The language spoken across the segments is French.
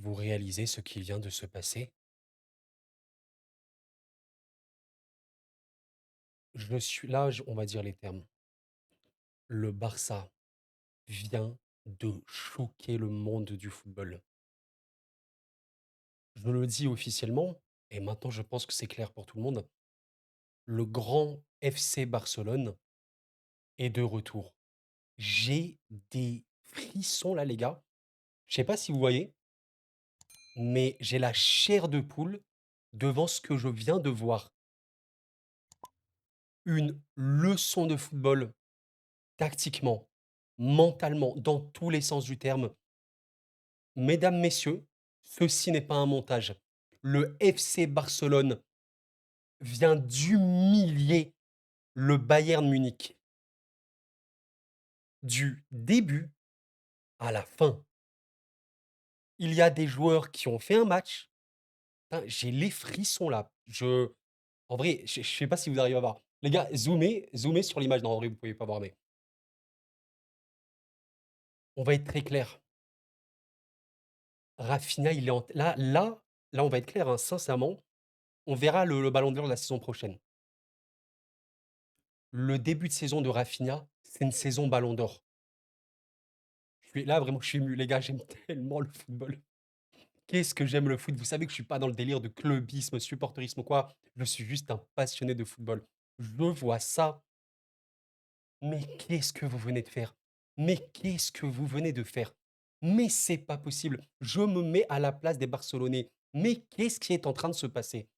Vous réalisez ce qui vient de se passer? Je suis là, on va dire les termes. Le Barça vient de choquer le monde du football. Je le dis officiellement, et maintenant je pense que c'est clair pour tout le monde. Le grand FC Barcelone est de retour. J'ai des frissons là, les gars. Je sais pas si vous voyez, mais j'ai la chair de poule devant ce que je viens de voir. Une leçon de football tactiquement, mentalement, dans tous les sens du terme. Mesdames, messieurs, ceci n'est pas un montage. Le FC Barcelone vient d'humilier le Bayern Munich du début à la fin. Il y a des joueurs qui ont fait un match. Putain, j'ai les frissons là. En vrai, je sais pas si vous arrivez à voir. Les gars, zoomez sur l'image. Non, en vrai, vous pouvez pas voir, mais on va être très clair. Rafinha, il est là, on va être clair, hein, sincèrement. On verra le Ballon d'Or de la saison prochaine. Le début de saison de Rafinha, c'est une saison Ballon d'Or. Là, vraiment, je suis ému. Les gars, j'aime tellement le football. Qu'est-ce que j'aime le foot. Vous savez que je suis pas dans le délire de clubisme, supporterisme ou quoi. Je suis juste un passionné de football. Je vois ça. Mais qu'est-ce que vous venez de faire? Mais qu'est-ce que vous venez de faire? Mais c'est pas possible. Je me mets à la place des Barcelonais. Mais qu'est-ce qui est en train de se passer?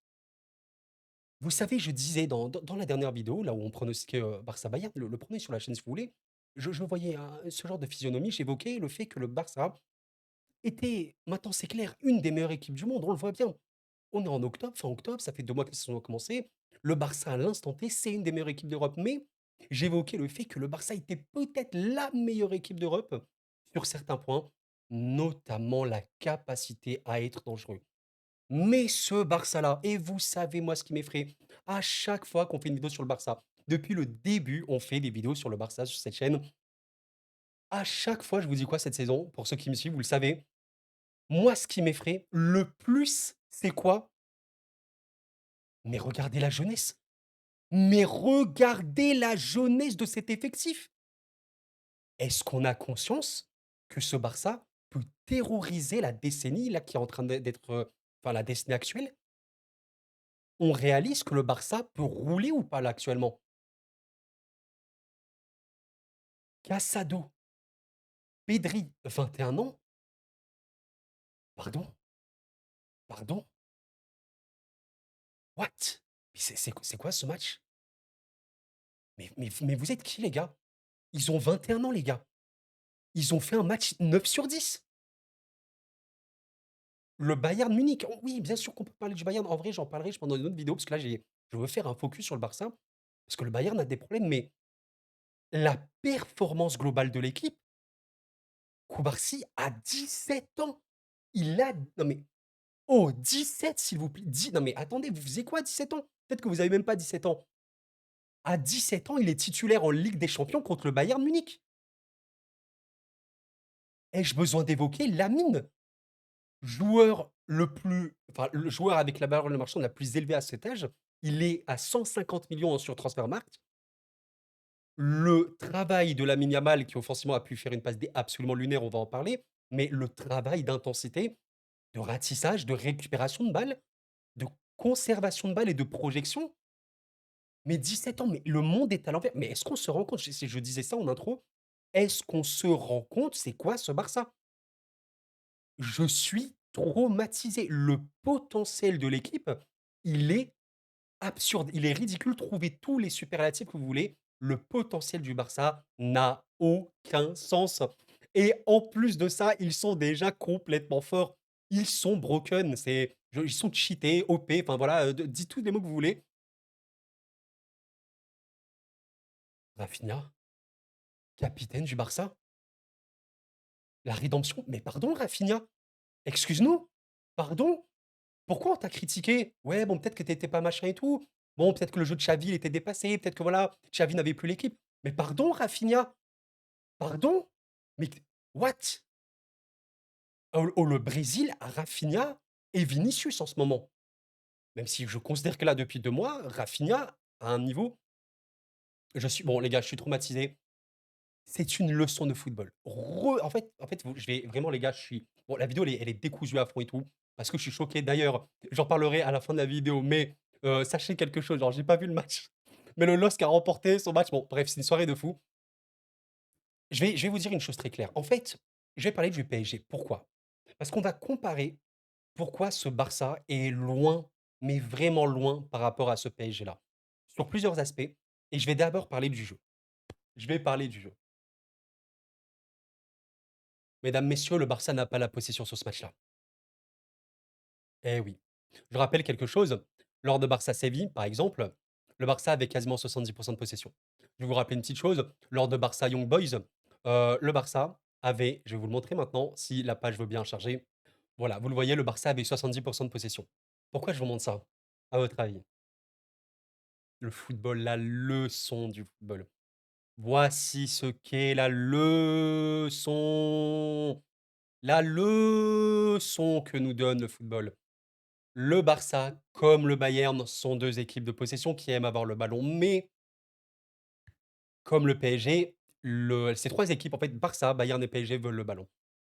Vous savez, je disais dans la dernière vidéo, là où on pronostiquait Barça-Bayern, le premier sur la chaîne si vous voulez, je voyais ce genre de physionomie, j'évoquais le fait que le Barça était, maintenant c'est clair, une des meilleures équipes du monde, on le voit bien. On est en octobre, fin octobre, ça fait 2 mois que la saison a commencé. Le Barça, à l'instant T, c'est une des meilleures équipes d'Europe. Mais j'évoquais le fait que le Barça était peut-être la meilleure équipe d'Europe sur certains points, notamment la capacité à être dangereux. Mais ce Barça-là, et vous savez, moi, ce qui m'effraie, à chaque fois qu'on fait une vidéo sur le Barça, depuis le début, on fait des vidéos sur le Barça sur cette chaîne. À chaque fois, je vous dis quoi cette saison, pour ceux qui me suivent, vous le savez, moi, ce qui m'effraie le plus, c'est quoi? Mais regardez la jeunesse. Mais regardez la jeunesse de cet effectif. Est-ce qu'on a conscience que ce Barça peut terroriser la décennie là qui est en train d'être, enfin la décennie actuelle? On réalise que le Barça peut rouler ou pas là actuellement? Casado, Pedri, 21 ans? Pardon? Pardon? What? Mais c'est quoi ce match? Mais vous êtes qui les gars? Ils ont 21 ans les gars. Ils ont fait un match 9 sur 10. Le Bayern Munich, oui, bien sûr qu'on peut parler du Bayern. En vrai, j'en parlerai, je pense, dans une autre vidéo, parce que là, je veux faire un focus sur le Barça, parce que le Bayern a des problèmes, mais la performance globale de l'équipe, Koubarsi a 17 ans. Il a, non mais, oh, 17 s'il vous plaît. Non mais attendez, vous faisiez quoi à 17 ans? Peut-être que vous avez même pas 17 ans. À 17 ans, il est titulaire en Ligue des Champions contre le Bayern Munich. Ai-je besoin d'évoquer Lamine, le joueur avec la valeur de marchand la plus élevée à cet âge? Il est à 150 millions sur Transfermarkt. Le travail de Lamine Yamal qui offensivement a pu faire une passe D absolument lunaire, on va en parler, mais le travail d'intensité, de ratissage, de récupération de balles, de conservation de balles et de projection. Mais 17 ans, mais le monde est à l'envers. Mais est-ce qu'on se rend compte, je disais ça en intro, est-ce qu'on se rend compte c'est quoi ce Barça? Je suis traumatisé. Le potentiel de l'équipe, il est absurde, il est ridicule. Trouvez tous les superlatifs que vous voulez. Le potentiel du Barça n'a aucun sens. Et en plus de ça, ils sont déjà complètement forts. Ils sont broken, ils sont cheatés, OP, enfin voilà, dites tous les mots que vous voulez. Rafinha, capitaine du Barça, la rédemption. Mais pardon, Rafinha, excuse-nous, pardon. Pourquoi on t'a critiqué? Ouais, bon, peut-être que tu étais pas machin et tout. Bon, peut-être que le jeu de Xavi, il était dépassé. Peut-être que voilà, Xavi n'avait plus l'équipe. Mais pardon, Rafinha, pardon? Mais what? Le Brésil a Rafinha et Vinicius en ce moment. Même si je considère que là, depuis 2 mois, Rafinha a un niveau bon les gars, je suis traumatisé. C'est une leçon de football. En fait, vous je vais vraiment les gars, je suis bon la vidéo elle est décousue à fond et tout, parce que je suis choqué. D'ailleurs, j'en parlerai à la fin de la vidéo, mais sachez quelque chose, genre j'ai pas vu le match, mais le LOSC a remporté son match. Bon bref, c'est une soirée de fou. Je vais vous dire une chose très claire. En fait, je vais parler du PSG. Pourquoi? Parce qu'on va comparer pourquoi ce Barça est loin, mais vraiment loin par rapport à ce PSG-là. Sur plusieurs aspects, et je vais d'abord parler du jeu. Je vais parler du jeu. Mesdames, messieurs, le Barça n'a pas la possession sur ce match-là. Eh oui. Je rappelle quelque chose, lors de Barça-Séville, par exemple, le Barça avait quasiment 70 de possession. Je vais vous rappeler une petite chose, lors de Barça Young Boys, le Barça avait, je vais vous le montrer maintenant, si la page veut bien charger. Voilà, vous le voyez, le Barça avait 70 de possession. Pourquoi je vous montre ça, à votre avis? Le football, la leçon du football. Voici ce qu'est la leçon. La leçon que nous donne le football. Le Barça, comme le Bayern, sont 2 équipes de possession qui aiment avoir le ballon, mais comme le PSG, ces 3 équipes, en fait, Barça, Bayern et PSG veulent le ballon.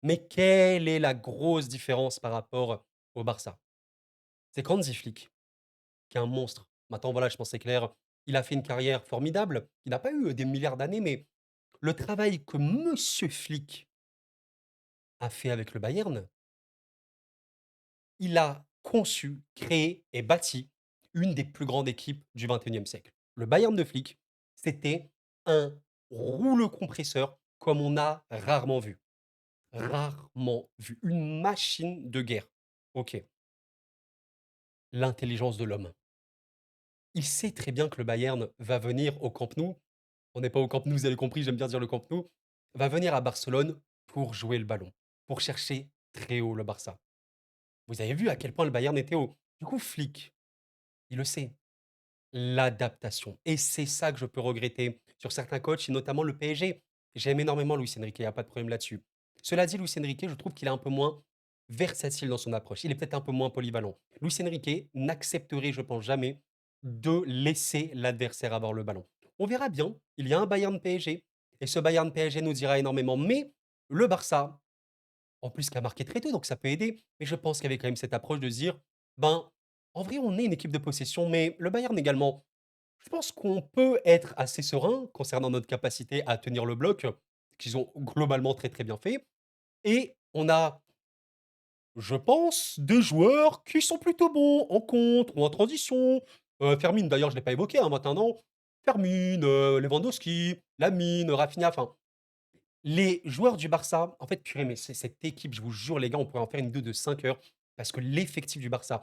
Mais quelle est la grosse différence par rapport au Barça? C'est qu'Hansi Flick, qui est un monstre, maintenant voilà, je pense c'est clair, il a fait une carrière formidable. Il n'a pas eu, des milliards d'années, mais le travail que monsieur Flick a fait avec le Bayern, il a conçu, créé et bâti une des plus grandes équipes du 21e siècle. Le Bayern de Flick, c'était un rouleau compresseur comme on a rarement vu. Rarement vu. Une machine de guerre. OK. L'intelligence de l'homme. Il sait très bien que le Bayern va venir au Camp Nou. On n'est pas au Camp Nou, vous avez compris, j'aime bien dire le Camp Nou. Va venir à Barcelone pour jouer le ballon, pour chercher très haut le Barça. Vous avez vu à quel point le Bayern était haut. Du coup, Flick, il le sait. L'adaptation, et c'est ça que je peux regretter sur certains coachs et notamment le PSG. J'aime énormément Luis Enrique, il y a pas de problème là-dessus. Cela dit, Luis Enrique, je trouve qu'il est un peu moins versatile dans son approche. Il est peut-être un peu moins polyvalent. Luis Enrique n'accepterait, je pense jamais, de laisser l'adversaire avoir le ballon. On verra bien, il y a un Bayern PSG et ce Bayern PSG nous dira énormément, mais le Barça, en plus qui a marqué très tôt, donc ça peut aider, mais je pense qu'il y avait quand même cette approche de se dire: «Ben, en vrai, on est une équipe de possession, mais le Bayern également». Je pense qu'on peut être assez serein concernant notre capacité à tenir le bloc, qu'ils ont globalement très, très bien fait, et on a, je pense, des joueurs qui sont plutôt bons en contre ou en transition. Fermin d'ailleurs, je ne l'ai pas évoqué, hein, maintenant. Fermin, Lewandowski, Lamine, Rafinha, enfin, les joueurs du Barça, en fait, purée, mais c'est cette équipe, je vous jure les gars, on pourrait en faire une vidéo de 5 heures parce que l'effectif du Barça,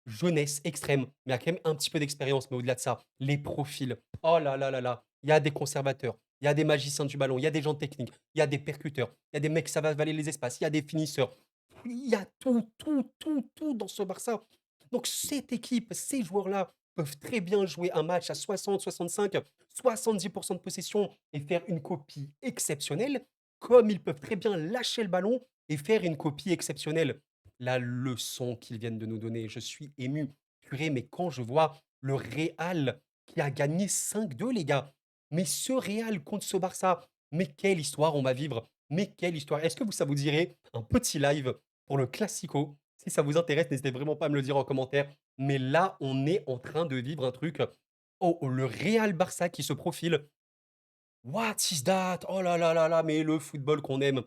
jeunesse extrême, mais il y a quand même un petit peu d'expérience, mais au-delà de ça, les profils. Oh là là là là, il y a des conservateurs, il y a des magiciens du ballon, il y a des gens techniques, il y a des percuteurs, il y a des mecs qui savent avaler les espaces, il y a des finisseurs. Il y a tout, tout, tout, tout dans ce Barça. Donc cette équipe, ces joueurs-là peuvent très bien jouer un match à 60, 65, 70% de possession et faire une copie exceptionnelle, comme ils peuvent très bien lâcher le ballon et faire une copie exceptionnelle. La leçon qu'ils viennent de nous donner, je suis ému. Purée, mais quand je vois le Real qui a gagné 5-2, les gars, mais ce Real contre ce Barça, mais quelle histoire on va vivre, mais quelle histoire. Est-ce que ça vous dirait un petit live pour le Classico? Si ça vous intéresse, n'hésitez vraiment pas à me le dire en commentaire. Mais là, on est en train de vivre un truc. Oh, le Real Barça qui se profile. What is that? Oh là là là là, mais le football qu'on aime.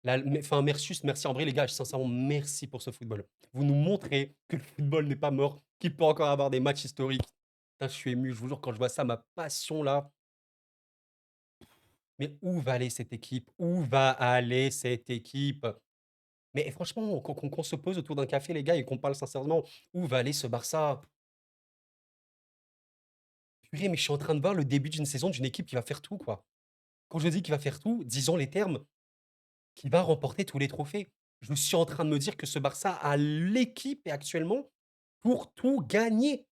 Enfin, merci en vrai, les gars, sincèrement, merci pour ce football. Vous nous montrez que le football n'est pas mort, qu'il peut encore avoir des matchs historiques. Putain, je suis ému, je vous jure, quand je vois ça, ma passion là. Mais où va aller cette équipe? Où va aller cette équipe? Mais franchement, qu'on se pose autour d'un café, les gars, et qu'on parle sincèrement, où va aller ce Barça? Purée, mais je suis en train de voir le début d'une saison d'une équipe qui va faire tout, quoi. Quand je dis qu'il va faire tout, disons les termes, qui va remporter tous les trophées. Je suis en train de me dire que ce Barça a l'équipe et actuellement pour tout gagner.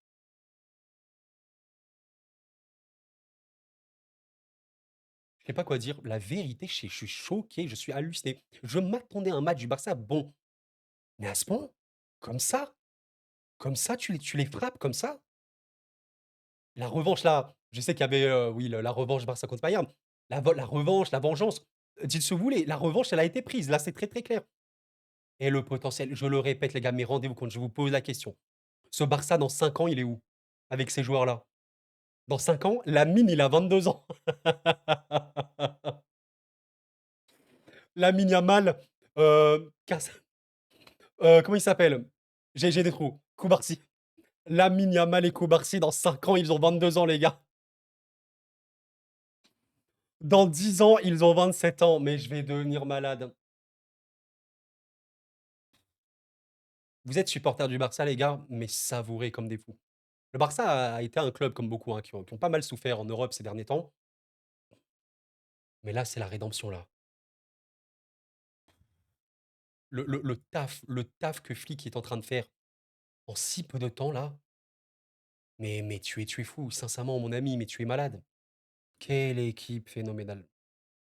Je sais pas quoi dire. La vérité, je suis choqué, je suis halluciné. Je m'attendais à un match du Barça bon, mais à ce point? Comme ça? Comme ça, tu les frappes comme ça? La revanche là, je sais qu'il y avait, oui, le la revanche Barça contre Bayern. La revanche, la vengeance, dites ce que vous voulez, la revanche, elle a été prise. Là, c'est très, très clair et le potentiel, je le répète les gars, mais rendez-vous compte, je vous pose la question. Ce Barça dans 5 ans, il est où? Avec ces joueurs-là? Dans 5 ans, Lamine, il a 22 ans. Lamine Yamal, Kas comment il s'appelle? J'ai des trous. Koubarsi. Lamine Yamal et Koubarsi, dans 5 ans, ils ont 22 ans, les gars. Dans 10 ans, ils ont 27 ans, mais je vais devenir malade. Vous êtes supporters du Barça, les gars, mais savourez comme des fous. Le Barça a été un club comme beaucoup, hein, qui ont pas mal souffert en Europe ces derniers temps, mais là, c'est la rédemption, là. Le taf que Flick est en train de faire en si peu de temps, là, mais tu es fou, sincèrement, mon ami, mais tu es malade. Quelle équipe phénoménale.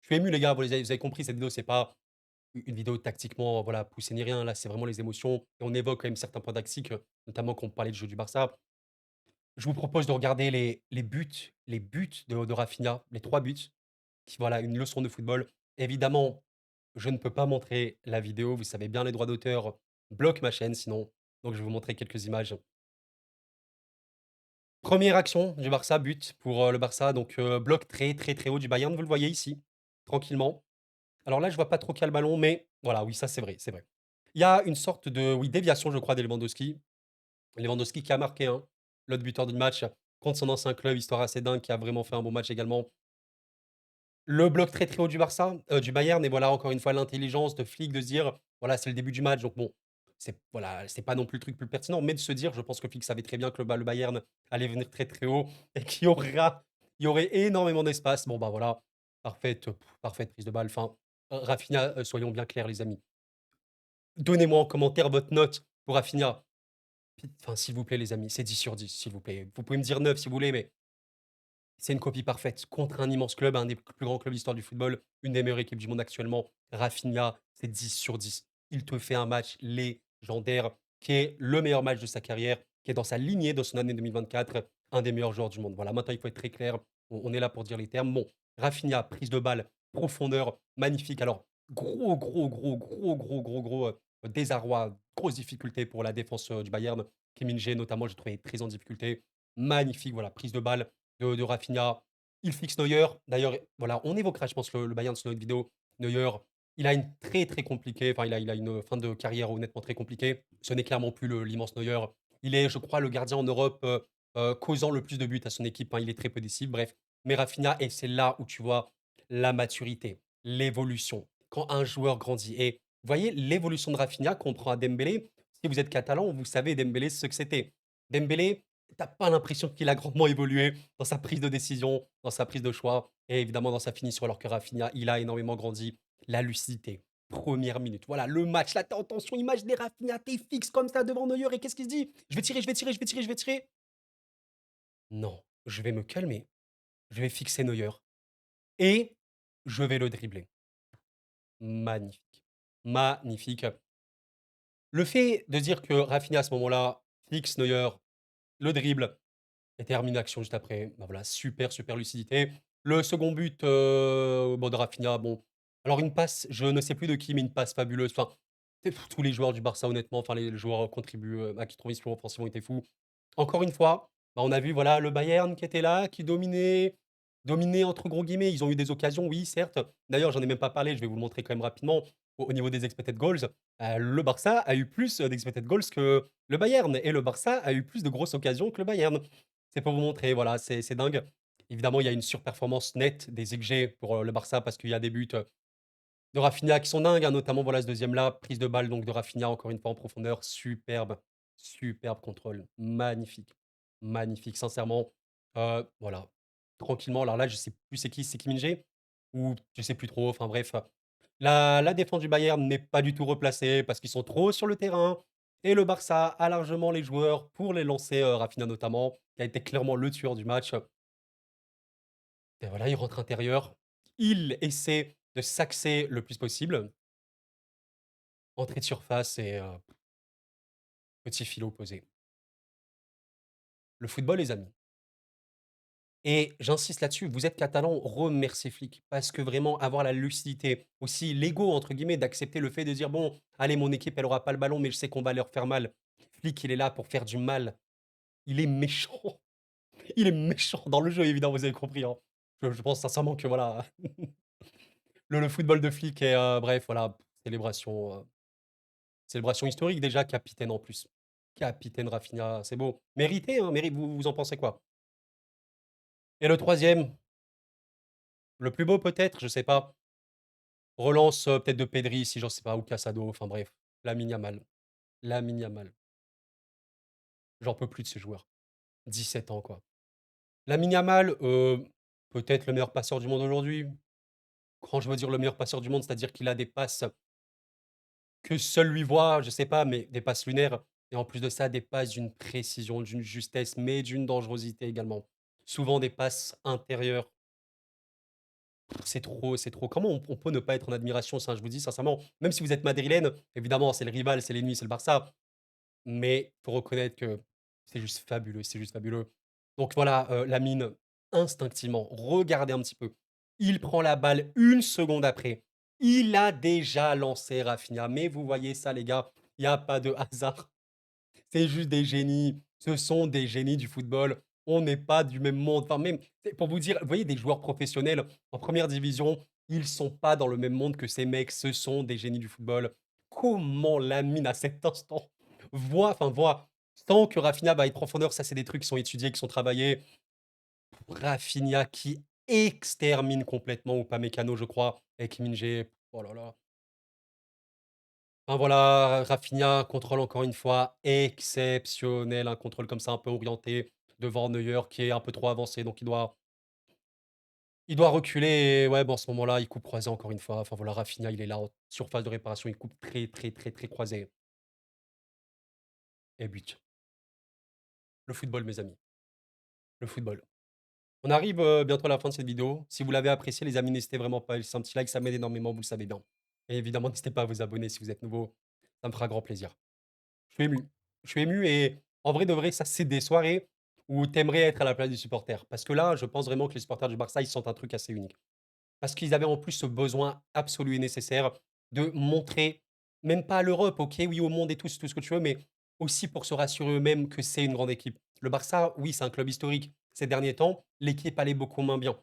Je suis ému, les gars, vous avez compris, cette vidéo, c'est pas une vidéo tactiquement, voilà, poussée ni rien. Là, c'est vraiment les émotions et on évoque quand même certains points tactiques, notamment quand on parlait du jeu du Barça. Je vous propose de regarder les buts de Raphinha, les 3 buts, qui voilà, une leçon de football. Évidemment, je ne peux pas montrer la vidéo, vous savez bien, les droits d'auteur bloquent ma chaîne sinon, donc je vais vous montrer quelques images. Première action du Barça, but pour, le Barça, donc bloc très, très, très haut du Bayern, vous le voyez ici, tranquillement. Alors là, je vois pas trop qui a le ballon, mais voilà, oui, ça c'est vrai, c'est vrai. Il y a une sorte de, oui, déviation, je crois, de Lewandowski. Lewandowski qui a marqué, hein, l'autre buteur du match contre son ancien club, histoire assez dingue, qui a vraiment fait un bon match également. Le bloc très, très haut du Barça, du Bayern et voilà, encore une fois, l'intelligence de Flick de se dire: «Voilà, c'est le début du match, donc bon, c'est voilà, c'est pas non plus le truc plus pertinent», mais de se dire, je pense que Flick savait très bien que le Bayern allait venir très, très haut et il y aurait énormément d'espace. Bon, bah, voilà, parfaite prise de balle. Enfin, Raphinha, soyons bien clairs, les amis. Donnez-moi en commentaire votre note pour Raphinha. Enfin, s'il vous plaît, les amis, c'est 10 sur 10, s'il vous plaît. Vous pouvez me dire 9 si vous voulez, mais c'est une copie parfaite contre un immense club, un des plus grands clubs d'histoire du football, une des meilleures équipes du monde actuellement. Raphinha, c'est 10 sur 10. Il te fait un match légendaire, qui est le meilleur match de sa carrière, qui est dans sa lignée de son année 2024, un des meilleurs joueurs du monde. Voilà, maintenant il faut être très clair, on est là pour dire les termes. Bon, Raphinha, prise de balle, profondeur, magnifique. Alors, gros désarroi, grosse difficulté pour la défense du Bayern. Kim Min-jae notamment, j'ai trouvé très en difficulté. Magnifique, voilà, prise de balle, de Raphinha. Il fixe Neuer. D'ailleurs, voilà, on évoquera, je pense, le Bayern sur notre vidéo. Neuer, il a une très, très compliquée, enfin, il a une fin de carrière honnêtement très compliquée. Ce n'est clairement plus l'immense Neuer. Il est, je crois, le gardien en Europe causant le plus de buts à son équipe, hein. Il est très peu décisif, bref. Mais Raphinha, et c'est là où tu vois la maturité, l'évolution. Quand un joueur grandit. Et vous voyez, l'évolution de Raphinha, qu'on prend à Dembélé, si vous êtes catalan, vous savez Dembélé ce que c'était. Dembélé, t'as pas l'impression qu'il a grandement évolué dans sa prise de décision, dans sa prise de choix et évidemment dans sa finition, alors que Rafinha, il a énormément grandi. La lucidité, première minute. Voilà, le match, là, t'es en tension. Imaginez Rafinha, t'es fixe comme ça devant Neuer et qu'est-ce qu'il se dit? Je vais tirer, je vais tirer, je vais tirer, je vais tirer. Non, je vais me calmer. Je vais fixer Neuer et je vais le dribbler. Magnifique. Magnifique. Le fait de dire que Rafinha, à ce moment-là, fixe Neuer, le dribble, et termine l'action juste après. Bah, voilà, super, super lucidité. Le second but, bon, de Raphinha, bon, alors une passe, je ne sais plus de qui, mais une passe fabuleuse. Enfin, tous les joueurs du Barça, honnêtement, enfin, les joueurs contribuent à qui transition offensivement étaient fous. Encore une fois, bah, on a vu, voilà, le Bayern qui était là, qui dominait entre gros guillemets. Ils ont eu des occasions, oui, certes. D'ailleurs, j'en ai même pas parlé, je vais vous le montrer quand même rapidement. Au niveau des expected goals, le Barça a eu plus d'expected goals que le Bayern et le Barça a eu plus de grosses occasions que le Bayern. C'est pour vous montrer, voilà, c'est dingue. Évidemment, il y a une surperformance nette des XG pour, le Barça parce qu'il y a des buts, de Raphinha qui sont dingues, hein, notamment, voilà, ce deuxième là, prise de balle donc de Raphinha encore une fois en profondeur, superbe, superbe contrôle, magnifique, magnifique, sincèrement, voilà, tranquillement. Alors là, je sais plus c'est qui, c'est Kim Min-jae? Ou je sais plus trop, enfin bref, la défense du Bayern n'est pas du tout replacée parce qu'ils sont trop sur le terrain et le Barça a largement les joueurs pour les lancer, Raphinha notamment, qui a été clairement le tueur du match. Et voilà, il rentre intérieur. Il essaie de s'axer le plus possible. Entrée de surface et petit filet opposé. Le football, les amis, et j'insiste là-dessus, vous êtes catalan, remerciez Flick parce que vraiment avoir la lucidité, aussi «l'ego» entre guillemets, d'accepter le fait de dire: «Bon, allez, mon équipe, elle aura pas le ballon, mais je sais qu'on va leur faire mal». Flick, il est là pour faire du mal. Il est méchant. Il est méchant dans le jeu, évidemment, vous avez compris, hein. Je pense sincèrement que voilà, le football de Flick est, bref, voilà, célébration, célébration historique déjà, capitaine en plus. Capitaine Rafinha, c'est beau. Mérité, hein, vous en pensez quoi? Et le troisième, le plus beau peut-être, je sais pas. Relance, peut-être de Pedri si j'en sais pas ou Casado, enfin bref, Lamine Yamal. Lamine Yamal. J'en peux plus de ce joueur. 17 ans, quoi. Lamine Yamal, peut-être le meilleur passeur du monde aujourd'hui. Quand je veux dire le meilleur passeur du monde, c'est-à-dire qu'il a des passes que seul lui voit, je sais pas, mais des passes lunaires et en plus de ça, des passes d'une précision, d'une justesse, mais d'une dangerosité également. Souvent des passes intérieures. C'est trop, c'est trop. Comment on peut ne pas être en admiration? Ça, je vous dis sincèrement, même si vous êtes madrilène, évidemment, c'est le rival, c'est l'ennemi, c'est le Barça. Mais faut reconnaître que c'est juste fabuleux, c'est juste fabuleux. Donc voilà, Lamine, instinctivement, regardez un petit peu. Il prend la balle une seconde après. Il a déjà lancé Rafinha. Mais vous voyez ça, les gars, il y a pas de hasard. C'est juste des génies. Ce sont des génies du football. On n'est pas du même monde. Enfin, même, c'est pour vous dire, vous voyez des joueurs professionnels en première division, ils sont pas dans le même monde que ces mecs. Ce sont des génies du football. Comment Lamine, à cet instant, voit, tant que Rafinha va être profondeur, ça, c'est des trucs qui sont étudiés, qui sont travaillés. Rafinha qui extermine complètement Upamecano, je crois, et Kim Min-jae. Oh là là. Enfin voilà, Rafinha, contrôle encore une fois exceptionnel, un contrôle comme ça un peu orienté devant Neuer qui est un peu trop avancé, donc il doit reculer et ouais, bon, à ce moment-là, il coupe croisé encore une fois. Enfin voilà, Rafinha, il est là en surface de réparation, il coupe très, très, très, très croisé et but. Le football, mes amis, le football. On arrive, bientôt à la fin de cette vidéo. Si vous l'avez appréciée, les amis, n'hésitez vraiment pas à laisser un petit like, ça m'aide énormément, vous le savez bien. Et évidemment, n'hésitez pas à vous abonner si vous êtes nouveau, ça me fera grand plaisir. Je suis ému. Je suis ému et en vrai de vrai, ça, c'est des soirées où tu aimerais être à la place du supporter. Parce que là, je pense vraiment que les supporters du Barça, ils sentent un truc assez unique. Parce qu'ils avaient en plus ce besoin absolu et nécessaire de montrer, même pas à l'Europe, OK, oui, au monde et tout ce que tu veux, mais aussi pour se rassurer eux-mêmes que c'est une grande équipe. Le Barça, oui, c'est un club historique. Ces derniers temps, l'équipe allait beaucoup moins bien.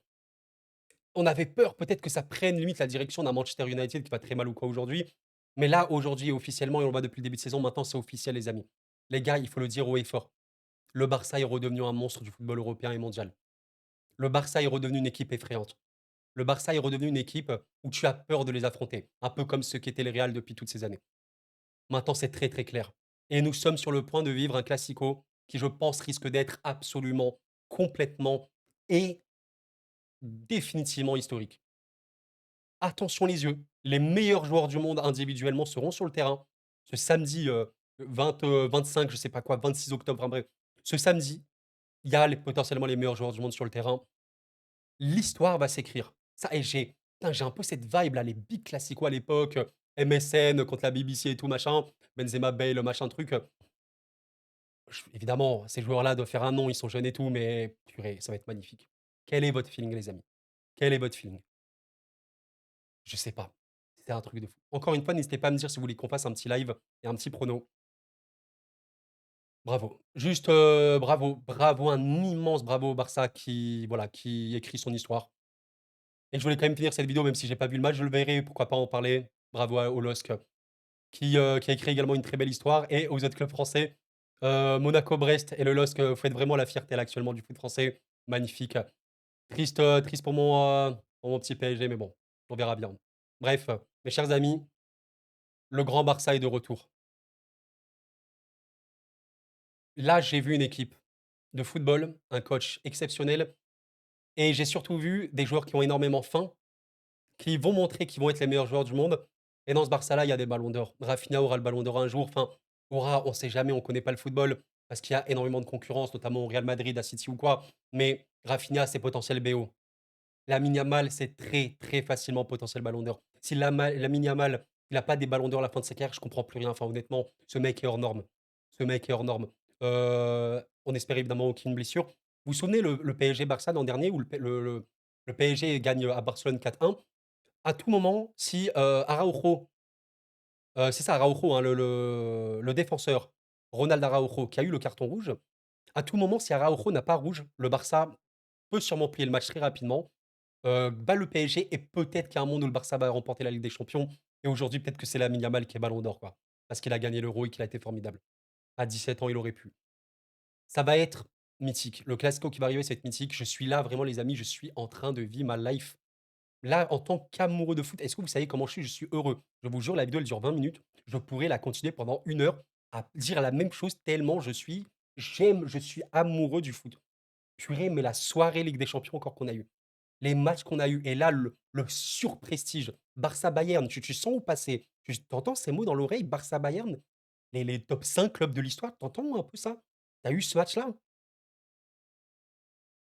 On avait peur peut-être que ça prenne limite la direction d'un Manchester United qui va très mal ou quoi aujourd'hui. Mais là, aujourd'hui, officiellement, et on le voit depuis le début de saison, maintenant c'est officiel, les amis. Les gars, il faut le dire haut et fort. Le Barça est redevenu un monstre du football européen et mondial. Le Barça est redevenu une équipe effrayante. Le Barça est redevenu une équipe où tu as peur de les affronter, un peu comme ce qu'était le Real depuis toutes ces années. Maintenant, c'est très très clair. Et nous sommes sur le point de vivre un classico qui, je pense, risque d'être absolument, complètement et définitivement historique. Attention les yeux, les meilleurs joueurs du monde individuellement seront sur le terrain ce samedi, 25, je sais pas quoi, 26 octobre, enfin bref. Ce samedi, il y a potentiellement les meilleurs joueurs du monde sur le terrain. L'histoire va s'écrire. Ça et j'ai un peu cette vibe là, les big classicos à l'époque, MSN contre la BBC et tout machin, Benzema, Bale, machin truc, évidemment, ces joueurs-là doivent faire un nom, ils sont jeunes et tout, mais purée, ça va être magnifique. Quel est votre feeling les amis? Quel est votre feeling? Je sais pas. C'est un truc de fou. Encore une fois, n'hésitez pas à me dire si vous voulez qu'on fasse un petit live et un petit prono. Bravo. Juste, bravo, bravo, un immense bravo au Barça qui, voilà, qui écrit son histoire. Et je voulais quand même finir cette vidéo, même si j'ai pas vu le match, je le verrai, pourquoi pas en parler. Bravo au LOSC qui a écrit également une très belle histoire et aux autres clubs français. Monaco-Brest et le LOSC, vous faites vraiment la fierté là actuellement du foot français. Magnifique. Triste, triste pour mon petit PSG, mais bon, on verra bien. Bref, mes chers amis, le grand Barça est de retour. Là, j'ai vu une équipe de football, un coach exceptionnel et j'ai surtout vu des joueurs qui ont énormément faim, qui vont montrer qu'ils vont être les meilleurs joueurs du monde et dans ce Barça-là, il y a des ballons d'or. Rafinha aura le ballon d'or un jour, enfin, aura, on sait jamais, on connaît pas le football parce qu'il y a énormément de concurrence, notamment au Real Madrid, à City ou quoi, mais Rafinha, c'est potentiel BO. Lamine Yamal, c'est très, très facilement potentiel ballon d'or. Si Lamine Yamal, il a pas des ballons d'or à la fin de sa carrière, je comprends plus rien. Enfin, honnêtement, ce mec est hors norme. Ce mec est hors norme. On espère évidemment aucune blessure. Vous vous souvenez le PSG Barça l'an dernier où le PSG gagne à Barcelone 4-1? À tout moment, si Araujo, c'est ça Araujo, hein, le défenseur, Ronald Araujo, qui a eu le carton rouge, à tout moment, si Araujo n'a pas rouge, le Barça peut sûrement plier le match très rapidement, bat le PSG et peut-être qu'il y a un monde où le Barça va remporter la Ligue des Champions et aujourd'hui, peut-être que c'est Lamine Yamal qui est ballon d'or, quoi. Parce qu'il a gagné l'Euro et qu'il a été formidable. À 17 ans, il aurait pu. Ça va être mythique. Le Classico qui va arriver, ça va être mythique. Je suis là, vraiment, les amis, je suis en train de vivre ma life. Là, en tant qu'amoureux de foot, est-ce que vous savez comment je suis? Je suis heureux. Je vous jure, la vidéo, elle dure 20 minutes. Je pourrais la continuer pendant 1 heure à dire la même chose tellement je suis amoureux du foot. Purée, mais la soirée Ligue des Champions encore qu'on a eu, les matchs qu'on a eu et là, le surprestige, Barça-Bayern, tu sens où passer? Tu entends ces mots dans l'oreille, Barça-Bayern? Les top 5 clubs de l'histoire, t'entends un peu ça? T'as eu ce match-là?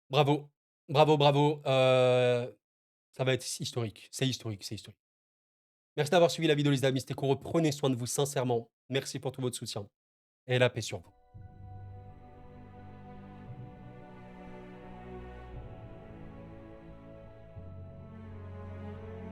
Bravo, bravo, bravo, ça va être historique, c'est historique, c'est historique. Merci d'avoir suivi la vidéo les amis, c'était cool, prenez soin de vous sincèrement. Merci pour tout votre soutien et la paix sur vous.